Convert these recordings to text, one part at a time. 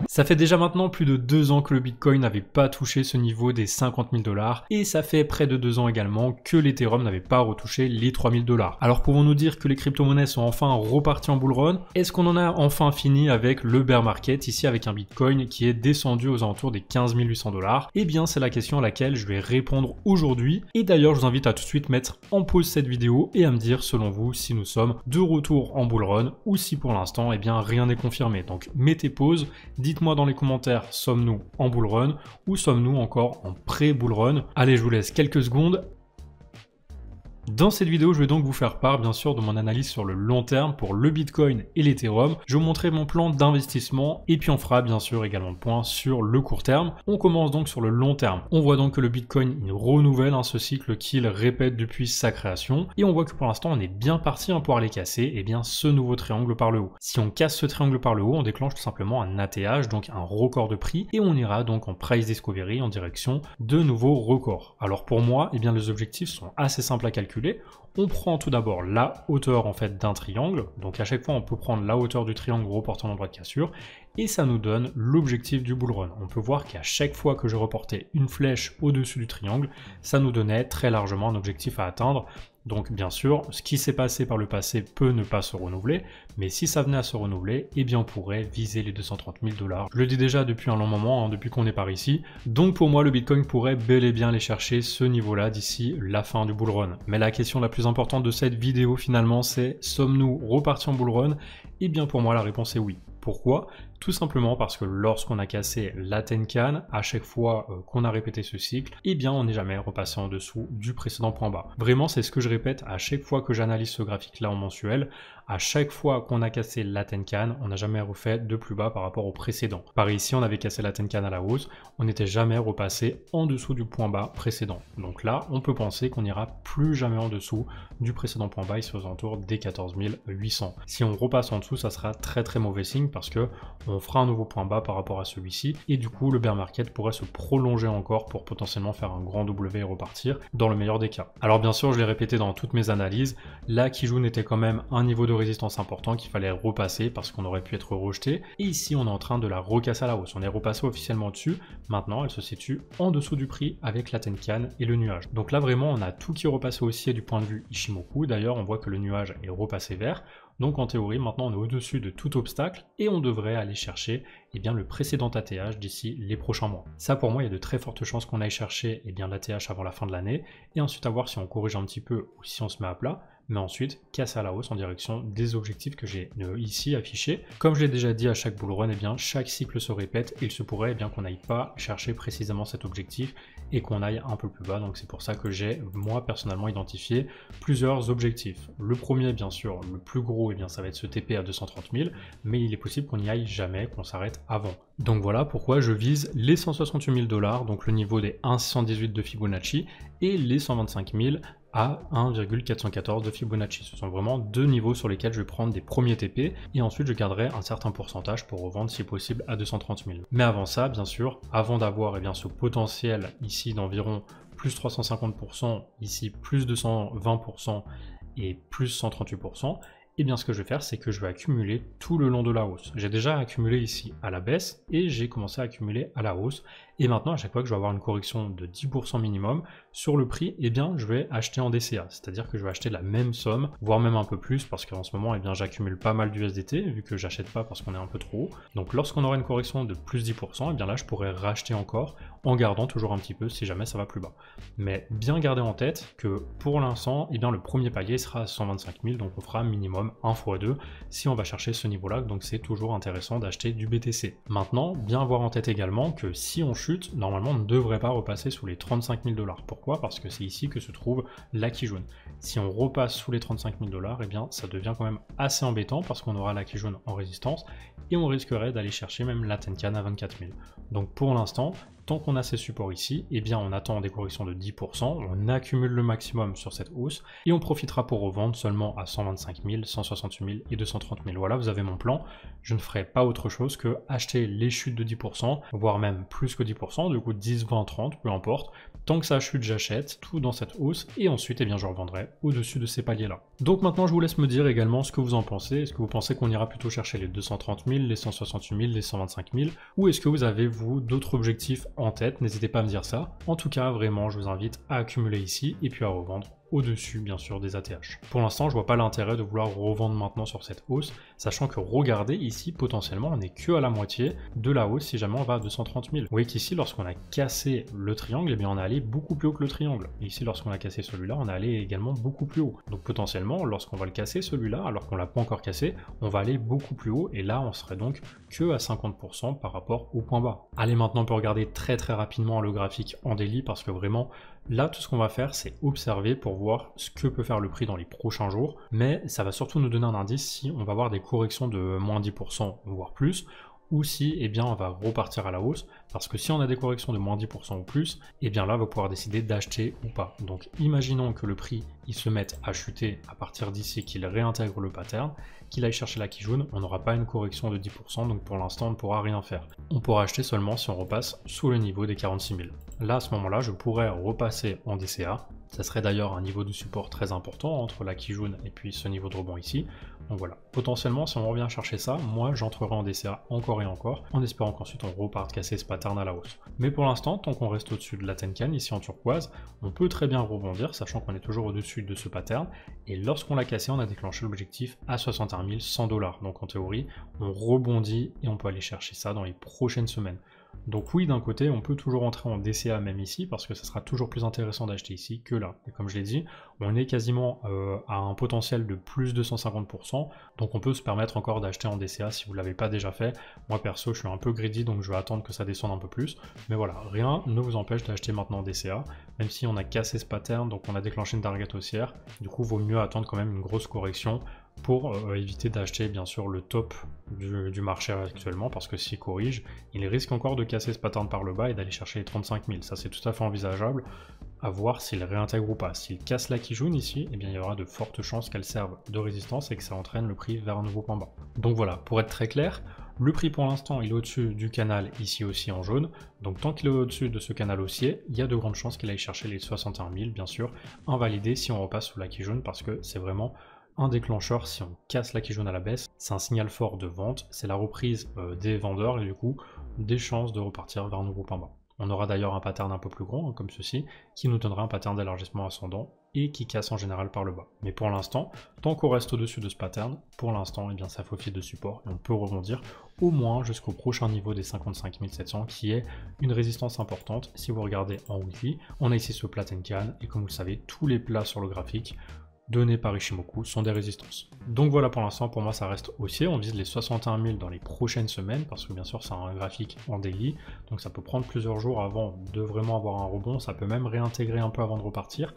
Ça fait déjà maintenant plus de 2 ans que le Bitcoin n'avait pas touché ce niveau des 50 000 $ et ça fait près de 2 ans également que l'Ethereum n'avait pas retouché les 3 000 $. Alors pouvons-nous dire que les crypto-monnaies sont enfin reparties en bull run? Est-ce qu'on en a enfin fini avec le bear market, ici avec un Bitcoin qui est descendu aux alentours des 15 800 $? Eh bien c'est la question à laquelle je vais répondre aujourd'hui, et d'ailleurs je vous invite à tout de suite mettre en pause cette vidéo et à me dire selon vous si nous sommes de retour en bull run ou si pour l'instant eh bien rien n'est confirmé. Donc mettez pause, dites-moi dans les commentaires, sommes-nous en bull run ou sommes-nous encore en pré-bull run? Allez, je vous laisse quelques secondes. Dans cette vidéo, je vais donc vous faire part bien sûr de mon analyse sur le long terme pour le Bitcoin et l'Ethereum. Je vais vous montrer mon plan d'investissement et puis on fera bien sûr également le point sur le court terme. On commence donc sur le long terme. On voit donc que le Bitcoin il renouvelle ce cycle qu'il répète depuis sa création et on voit que pour l'instant on est bien parti pour aller casser ce nouveau triangle par le haut. Si on casse ce triangle par le haut, on déclenche tout simplement un ATH, donc un record de prix, et on ira donc en price discovery en direction de nouveaux records. Alors pour moi, les objectifs sont assez simples à calculer. On prend tout d'abord la hauteur d'un triangle, donc à chaque fois on peut prendre la hauteur du triangle reportant l'endroit de cassure et ça nous donne l'objectif du bull run. On peut voir qu'à chaque fois que je reportais une flèche au-dessus du triangle, ça nous donnait très largement un objectif à atteindre. Donc bien sûr, ce qui s'est passé par le passé peut ne pas se renouveler, mais si ça venait à se renouveler, on pourrait viser les 230 000 $. Je le dis déjà depuis un long moment, depuis qu'on est par ici, donc pour moi le Bitcoin pourrait bel et bien aller chercher ce niveau-là d'ici la fin du bull run. Mais la question la plus importante de cette vidéo finalement c'est, sommes-nous repartis en bull run? Pour moi la réponse est oui. Pourquoi? Tout simplement parce que lorsqu'on a cassé la Tenkan, à chaque fois qu'on a répété ce cycle, on n'est jamais repassé en dessous du précédent point bas. Vraiment, c'est ce que je répète à chaque fois que j'analyse ce graphique-là en mensuel. À chaque fois qu'on a cassé la Tenkan, on n'a jamais refait de plus bas par rapport au précédent. Par ici, on avait cassé la Tenkan à la hausse, on n'était jamais repassé en dessous du point bas précédent. Donc là, on peut penser qu'on n'ira plus jamais en dessous du précédent point bas, ici aux alentours des 14 800. Si on repasse en dessous, ça sera très très mauvais signe parce que on fera un nouveau point bas par rapport à celui-ci et du coup le bear market pourrait se prolonger encore pour potentiellement faire un grand W et repartir dans le meilleur des cas. Alors bien sûr, je l'ai répété dans toutes mes analyses, la Kijun était quand même un niveau de résistance important qu'il fallait repasser parce qu'on aurait pu être rejeté, et ici on est en train de la recasser à la hausse. On est repassé officiellement dessus, maintenant elle se situe en dessous du prix avec la Tenkan et le nuage. Donc là vraiment on a tout qui est repassé haussier du point de vue Ichimoku. D'ailleurs on voit que le nuage est repassé vert. Donc en théorie, maintenant on est au-dessus de tout obstacle et on devrait aller chercher le précédent ATH d'ici les prochains mois. Ça pour moi, il y a de très fortes chances qu'on aille chercher l'ATH avant la fin de l'année et ensuite à voir si on corrige un petit peu ou si on se met à plat, mais ensuite casser à la hausse en direction des objectifs que j'ai ici affichés. Comme je l'ai déjà dit à chaque bull run, chaque cycle se répète et il se pourrait qu'on n'aille pas chercher précisément cet objectif et qu'on aille un peu plus bas. Donc c'est pour ça que j'ai moi personnellement identifié plusieurs objectifs. Le premier bien sûr, le plus gros, ça va être ce TP à 230 000, mais il est possible qu'on n'y aille jamais, qu'on s'arrête avant. Donc voilà pourquoi je vise les 168 000 $, donc le niveau des 1,618 de Fibonacci, et les 125 000 à 1,414 de Fibonacci. Ce sont vraiment deux niveaux sur lesquels je vais prendre des premiers TP et ensuite je garderai un certain pourcentage pour revendre si possible à 230 000. Mais avant ça, bien sûr, avant d'avoir ce potentiel ici d'environ plus 350%, ici plus 220% et plus 138%, ce que je vais faire, c'est que je vais accumuler tout le long de la hausse. J'ai déjà accumulé ici à la baisse et j'ai commencé à accumuler à la hausse. Et maintenant, à chaque fois que je vais avoir une correction de 10% minimum sur le prix, je vais acheter en DCA. C'est-à-dire que je vais acheter la même somme, voire même un peu plus, parce qu'en ce moment, j'accumule pas mal d'USDT, vu que j'achète pas parce qu'on est un peu trop haut. Donc lorsqu'on aura une correction de plus 10%, là, je pourrais racheter encore en gardant toujours un petit peu si jamais ça va plus bas. Mais bien garder en tête que pour l'instant, le premier palier sera à 125 000, donc on fera minimum 1 x 2 si on va chercher ce niveau-là, donc c'est toujours intéressant d'acheter du BTC. Maintenant, bien avoir en tête également que si on chute, normalement on ne devrait pas repasser sous les 35 000 $. Pourquoi? Parce que c'est ici que se trouve la Kijun. Si on repasse sous les 35 000 $, ça devient quand même assez embêtant parce qu'on aura la Kijun en résistance et on risquerait d'aller chercher même la Tenkan à 24 000. Donc pour l'instant, tant qu'on a ces supports ici, on attend des corrections de 10%, on accumule le maximum sur cette hausse et on profitera pour revendre seulement à 125 000, 168 000 et 230 000. Voilà, vous avez mon plan. Je ne ferai pas autre chose que acheter les chutes de 10%, voire même plus que 10%, du coup 10, 20, 30, peu importe, Tant que ça chute, j'achète tout dans cette hausse et ensuite, eh bien, je revendrai au-dessus de ces paliers-là. Donc maintenant, je vous laisse me dire également ce que vous en pensez. Est-ce que vous pensez qu'on ira plutôt chercher les 230 000, les 168 000, les 125 000 ou est-ce que vous avez, vous, d'autres objectifs en tête? N'hésitez pas à me dire ça. En tout cas, vraiment, je vous invite à accumuler ici et puis à revendre au-dessus bien sûr des ATH. Pour l'instant, je vois pas l'intérêt de vouloir revendre maintenant sur cette hausse, sachant que regardez ici, potentiellement, on n'est que à la moitié de la hausse si jamais on va à 230 000. Vous voyez qu'ici, lorsqu'on a cassé le triangle, eh bien on est allé beaucoup plus haut que le triangle. Et ici, lorsqu'on a cassé celui-là, on est allé également beaucoup plus haut. Donc potentiellement, lorsqu'on va le casser celui-là, alors qu'on l'a pas encore cassé, on va aller beaucoup plus haut et là, on serait donc que à 50% par rapport au point bas. Allez, maintenant, on peut regarder très rapidement le graphique en daily parce que vraiment, là, tout ce qu'on va faire, c'est observer pour voir ce que peut faire le prix dans les prochains jours, mais ça va surtout nous donner un indice si on va avoir des corrections de moins 10%, voire plus, ou si eh bien, on va repartir à la hausse, parce que si on a des corrections de moins 10% ou plus, eh bien là, on va pouvoir décider d'acheter ou pas. Donc imaginons que le prix il se mette à chuter à partir d'ici, qu'il réintègre le pattern, qu'il aille chercher la Kijun, on n'aura pas une correction de 10%, donc pour l'instant, on ne pourra rien faire. On pourra acheter seulement si on repasse sous le niveau des 46 000. Là, à ce moment-là, je pourrais repasser en DCA. Ça serait d'ailleurs un niveau de support très important entre la Kijun et puis ce niveau de rebond ici. Donc voilà, potentiellement, si on revient chercher ça, moi, j'entrerai en DCA encore et encore, en espérant qu'ensuite on reparte casser ce pattern à la hausse. Mais pour l'instant, tant qu'on reste au-dessus de la Tenkan, ici en turquoise, on peut très bien rebondir, sachant qu'on est toujours au-dessus de ce pattern. Et lorsqu'on l'a cassé, on a déclenché l'objectif à 61 100 $. Donc en théorie, on rebondit et on peut aller chercher ça dans les prochaines semaines. Donc oui, d'un côté, on peut toujours entrer en DCA même ici, parce que ça sera toujours plus intéressant d'acheter ici que là. Et comme je l'ai dit, on est quasiment à un potentiel de plus de 150%, donc on peut se permettre encore d'acheter en DCA si vous ne l'avez pas déjà fait. Moi perso, je suis un peu greedy, donc je vais attendre que ça descende un peu plus. Mais voilà, rien ne vous empêche d'acheter maintenant en DCA, même si on a cassé ce pattern, donc on a déclenché une target haussière. Du coup, il vaut mieux attendre quand même une grosse correction pour éviter d'acheter bien sûr le top du marché actuellement, parce que s'il corrige, il risque encore de casser ce pattern par le bas et d'aller chercher les 35 000. Ça c'est tout à fait envisageable, à voir s'il réintègre ou pas. S'il casse la Kijun ici, eh bien il y aura de fortes chances qu'elle serve de résistance et que ça entraîne le prix vers un nouveau point bas. Donc voilà, pour être très clair, le prix pour l'instant il est au-dessus du canal ici aussi en jaune, donc tant qu'il est au-dessus de ce canal haussier, il y a de grandes chances qu'il aille chercher les 61 000 bien sûr, invalidé si on repasse sous la Kijun, parce que c'est vraiment un déclencheur. Si on casse la Kijun à la baisse, c'est un signal fort de vente, c'est la reprise des vendeurs et du coup des chances de repartir vers un nouveau point bas. On aura d'ailleurs un pattern un peu plus grand comme ceci qui nous donnera un pattern d'élargissement ascendant et qui casse en général par le bas. Mais pour l'instant, tant qu'on reste au-dessus de ce pattern, pour l'instant, eh bien ça fait office de support et on peut rebondir au moins jusqu'au prochain niveau des 55 700 qui est une résistance importante. Si vous regardez en weekly, on a ici ce plat Tenkan et comme vous le savez, tous les plats sur le graphique donnés par Ichimoku sont des résistances. Donc voilà, pour l'instant, pour moi, ça reste haussier. On vise les 61 000 dans les prochaines semaines, parce que bien sûr, c'est un graphique en daily, donc ça peut prendre plusieurs jours avant de vraiment avoir un rebond. Ça peut même réintégrer un peu avant de repartir.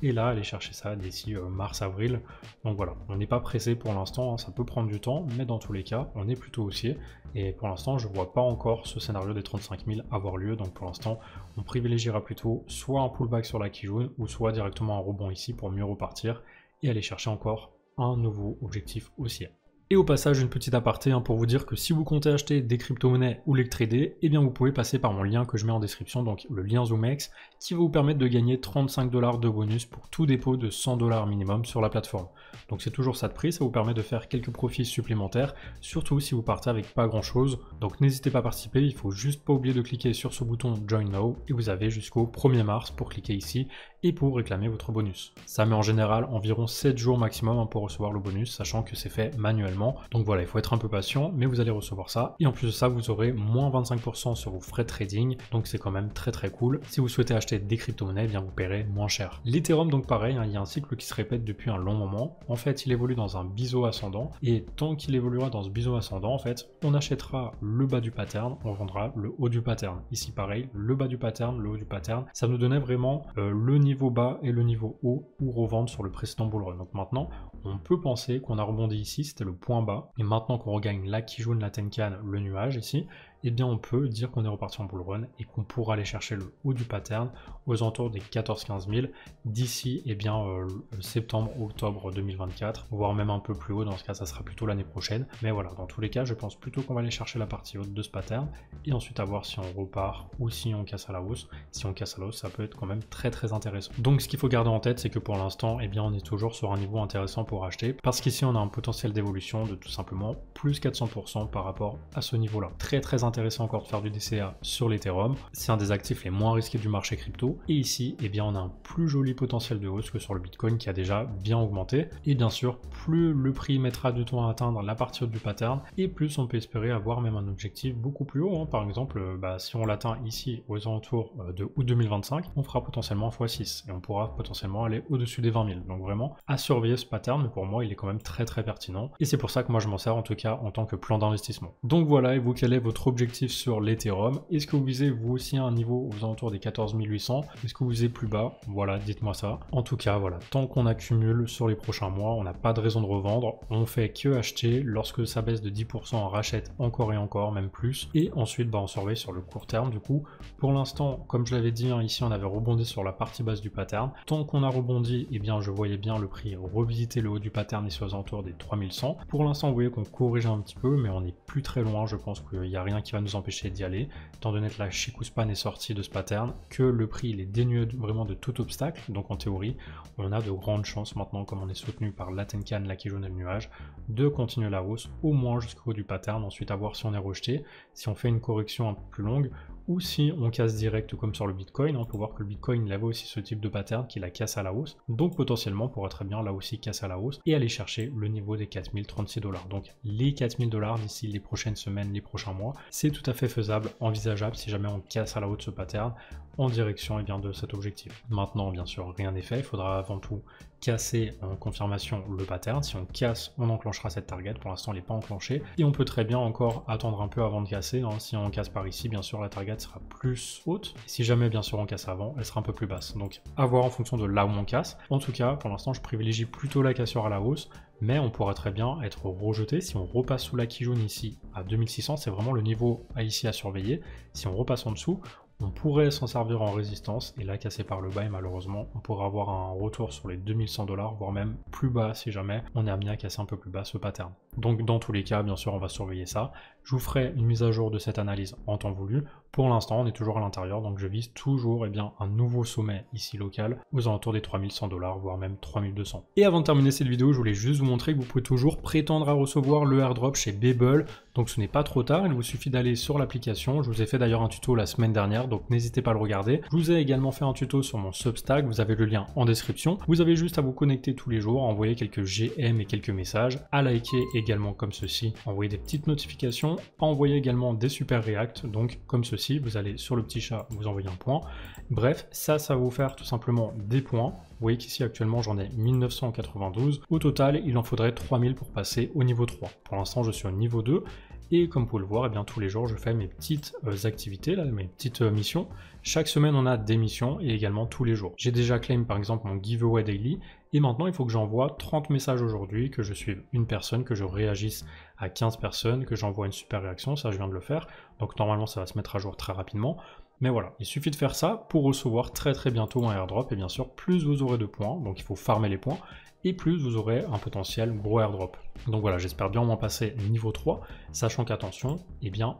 Et là, aller chercher ça d'ici mars-avril. Donc voilà, on n'est pas pressé pour l'instant, hein, ça peut prendre du temps, mais dans tous les cas, on est plutôt haussier. Et pour l'instant, je ne vois pas encore ce scénario des 35 000 avoir lieu. Donc pour l'instant, on privilégiera plutôt soit un pullback sur la Kijun, ou soit directement un rebond ici pour mieux repartir et aller chercher encore un nouveau objectif haussier. Et au passage, une petite aparté pour vous dire que si vous comptez acheter des crypto-monnaies ou les trader, eh bien vous pouvez passer par mon lien que je mets en description, donc le lien ZoomX, qui va vous permettre de gagner 35 $ de bonus pour tout dépôt de 100 $ minimum sur la plateforme. Donc c'est toujours ça de prix, ça vous permet de faire quelques profits supplémentaires, surtout si vous partez avec pas grand chose. Donc n'hésitez pas à participer, il faut juste pas oublier de cliquer sur ce bouton Join Now, et vous avez jusqu'au 1er mars pour cliquer ici et pour réclamer votre bonus. Ça met en général environ 7 jours maximum pour recevoir le bonus, sachant que c'est fait manuellement. Donc voilà, il faut être un peu patient, mais vous allez recevoir ça. Et en plus de ça, vous aurez moins 25% sur vos frais de trading, donc c'est quand même très cool. Si vous souhaitez acheter des crypto-monnaies, eh bien vous paierez moins cher. L'Ethereum, donc pareil, il y a un cycle qui se répète depuis un long moment. En fait, il évolue dans un biseau ascendant, et tant qu'il évoluera dans ce biseau ascendant, en fait, on achètera le bas du pattern, on vendra le haut du pattern. Ici pareil, le bas du pattern, le haut du pattern, ça nous donnait vraiment le niveau bas et le niveau haut ou revendre sur le précédent bull run. Donc maintenant, on peut penser qu'on a rebondi ici, c'était le point bas, et maintenant qu'on regagne la Kijun, la Tenkan, le nuage ici, eh bien on peut dire qu'on est reparti en bull run et qu'on pourra aller chercher le haut du pattern aux alentours des 14-15 000 d'ici septembre, octobre 2024, voire même un peu plus haut. Dans ce cas, ça sera plutôt l'année prochaine. Mais voilà, dans tous les cas, je pense plutôt qu'on va aller chercher la partie haute de ce pattern et ensuite à voir si on repart ou si on casse à la hausse. Si on casse à la hausse, ça peut être quand même très intéressant. Donc ce qu'il faut garder en tête, c'est que pour l'instant, eh bien on est toujours sur un niveau intéressant pour acheter parce qu'ici on a un potentiel d'évolution de tout simplement plus 400% par rapport à ce niveau-là. Très intéressant encore de faire du DCA sur l'Ethereum. C'est un des actifs les moins risqués du marché crypto. Et ici, eh bien on a un plus joli potentiel de hausse que sur le Bitcoin qui a déjà bien augmenté. Et bien sûr, plus le prix mettra du temps à atteindre la partie haute du pattern et plus on peut espérer avoir même un objectif beaucoup plus haut. Par exemple, si on l'atteint ici aux alentours de août 2025, on fera potentiellement x6 et on pourra potentiellement aller au-dessus des 20 000. Donc vraiment à surveiller ce pattern, mais pour moi il est quand même très pertinent et c'est pour ça que moi je m'en sers en tout cas en tant que plan d'investissement. Donc voilà, et vous, quel est votre objectif sur l'Ethereum? Est-ce que vous visez vous aussi un niveau aux alentours des 14 800? Est-ce que vous visez plus bas? Voilà, dites-moi ça. En tout cas voilà, tant qu'on accumule sur les prochains mois, on n'a pas de raison de revendre, on fait que acheter. Lorsque ça baisse de 10%, on rachète encore et encore, même plus, et ensuite on surveille sur le court terme. Du coup pour l'instant, comme je l'avais dit, ici on avait rebondi sur la partie basse du pattern. Tant qu'on a rebondi, eh bien je voyais bien le prix revisiter le haut du pattern ici aux alentours des 3100. Pour l'instant vous voyez qu'on corrige un petit peu, mais on n'est plus très loin. Je pense qu'il n'y a rien qui va nous empêcher d'y aller, étant donné que la Chikuspan est sortie de ce pattern, que le prix il est dénué vraiment de tout obstacle. Donc en théorie on a de grandes chances maintenant, comme on est soutenu par la Tenkan, la Kijun et le nuage, de continuer la hausse au moins jusqu'au haut du pattern. Ensuite à voir si on est rejeté, si on fait une correction un peu plus longue ou si on casse direct comme sur le Bitcoin. On peut voir que le Bitcoin il avait aussi ce type de pattern qui la casse à la hausse, donc potentiellement on pourrait très bien là aussi casser à la hausse et aller chercher le niveau des 4036 $. Donc les 4000 $ d'ici les prochaines semaines, les prochains mois, c'est tout à fait faisable, envisageable si jamais on casse à la hausse ce pattern en direction de cet objectif. Maintenant bien sûr rien n'est fait, il faudra avant tout casser en confirmation le pattern. Si on casse, on enclenchera cette target. Pour l'instant elle n'est pas enclenchée et on peut très bien encore attendre un peu avant de casser. Si on casse par ici, bien sûr la target sera plus haute, et si jamais bien sûr on casse avant, elle sera un peu plus basse. Donc à voir en fonction de là où on casse. En tout cas pour l'instant je privilégie plutôt la cassure à la hausse, mais on pourrait très bien être rejeté si on repasse sous la Kijun ici à 2600. C'est vraiment le niveau ici à surveiller. Si on repasse en dessous, on pourrait s'en servir en résistance et là casser par le bas, et malheureusement on pourra avoir un retour sur les 2100 $, voire même plus bas si jamais on est amené à casser un peu plus bas ce pattern. Donc dans tous les cas bien sûr on va surveiller ça. Je vous ferai une mise à jour de cette analyse en temps voulu. Pour l'instant on est toujours à l'intérieur, donc je vise toujours un nouveau sommet ici local aux alentours des 3100 $, voire même 3200. Et avant de terminer cette vidéo, je voulais juste vous montrer que vous pouvez toujours prétendre à recevoir le airdrop chez Babel. Donc ce n'est pas trop tard, il vous suffit d'aller sur l'application. Je vous ai fait d'ailleurs un tuto la semaine dernière, donc n'hésitez pas à le regarder. Je vous ai également fait un tuto sur mon Substack, vous avez le lien en description. Vous avez juste à vous connecter tous les jours, à envoyer quelques GM et quelques messages, à liker également comme ceci, envoyer des petites notifications, à envoyer également des super reacts, donc comme ceci. Vous allez sur le petit chat, vous envoyez un point. Bref, ça va vous faire tout simplement des points. Vous voyez qu'ici actuellement j'en ai 1992. Au total, il en faudrait 3000 pour passer au niveau 3. Pour l'instant, je suis au niveau 2. Et comme vous pouvez le voir, tous les jours je fais mes petites activités, là, mes petites missions. Chaque semaine on a des missions et également tous les jours. J'ai déjà claim par exemple mon giveaway daily et maintenant il faut que j'envoie 30 messages aujourd'hui, que je suive une personne, que je réagisse à 15 personnes, que j'envoie une super réaction. Ça je viens de le faire, donc normalement ça va se mettre à jour très rapidement. Mais voilà, il suffit de faire ça pour recevoir très bientôt un airdrop, et bien sûr plus vous aurez de points, donc il faut farmer les points, et plus vous aurez un potentiel gros airdrop. Donc voilà, j'espère bien au moins passer niveau 3, sachant qu'attention,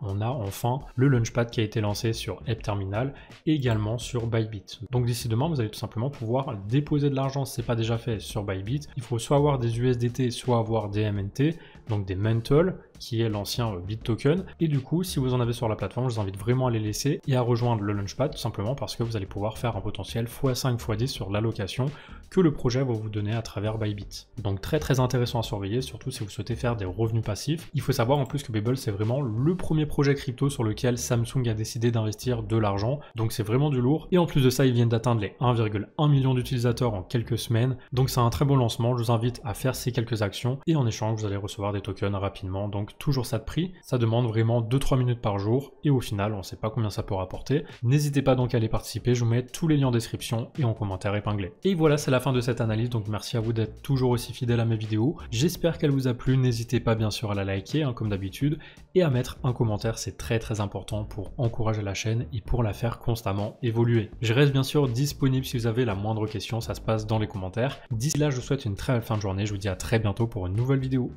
on a enfin le Launchpad qui a été lancé sur App Terminal et également sur Bybit. Donc d'ici demain, vous allez tout simplement pouvoir déposer de l'argent si ce n'est pas déjà fait sur Bybit. Il faut soit avoir des USDT, soit avoir des MNT, donc des Mental, qui est l'ancien BitToken. Et du coup, si vous en avez sur la plateforme, je vous invite vraiment à les laisser et à rejoindre le Launchpad, tout simplement parce que vous allez pouvoir faire un potentiel x5, x10 sur l'allocation que le projet va vous donner à travers Bybit. Donc très intéressant à surveiller, surtout si vous souhaitez faire des revenus passifs. Il faut savoir en plus que Babel, c'est vraiment le premier projet crypto sur lequel Samsung a décidé d'investir de l'argent. Donc c'est vraiment du lourd. Et en plus de ça, ils viennent d'atteindre les 1,1 million d'utilisateurs en quelques semaines. Donc c'est un très bon lancement. Je vous invite à faire ces quelques actions et en échange, vous allez recevoir des tokens rapidement. Donc donc toujours ça de prix. Ça demande vraiment 2-3 minutes par jour et au final on sait pas combien ça peut rapporter. N'hésitez pas donc à aller participer, je vous mets tous les liens en description et en commentaire épinglé. Et voilà, c'est la fin de cette analyse, donc merci à vous d'être toujours aussi fidèles à mes vidéos. J'espère qu'elle vous a plu, n'hésitez pas bien sûr à la liker comme d'habitude et à mettre un commentaire, c'est très important pour encourager la chaîne et pour la faire constamment évoluer. Je reste bien sûr disponible si vous avez la moindre question, ça se passe dans les commentaires. D'ici là, je vous souhaite une très belle fin de journée, je vous dis à très bientôt pour une nouvelle vidéo.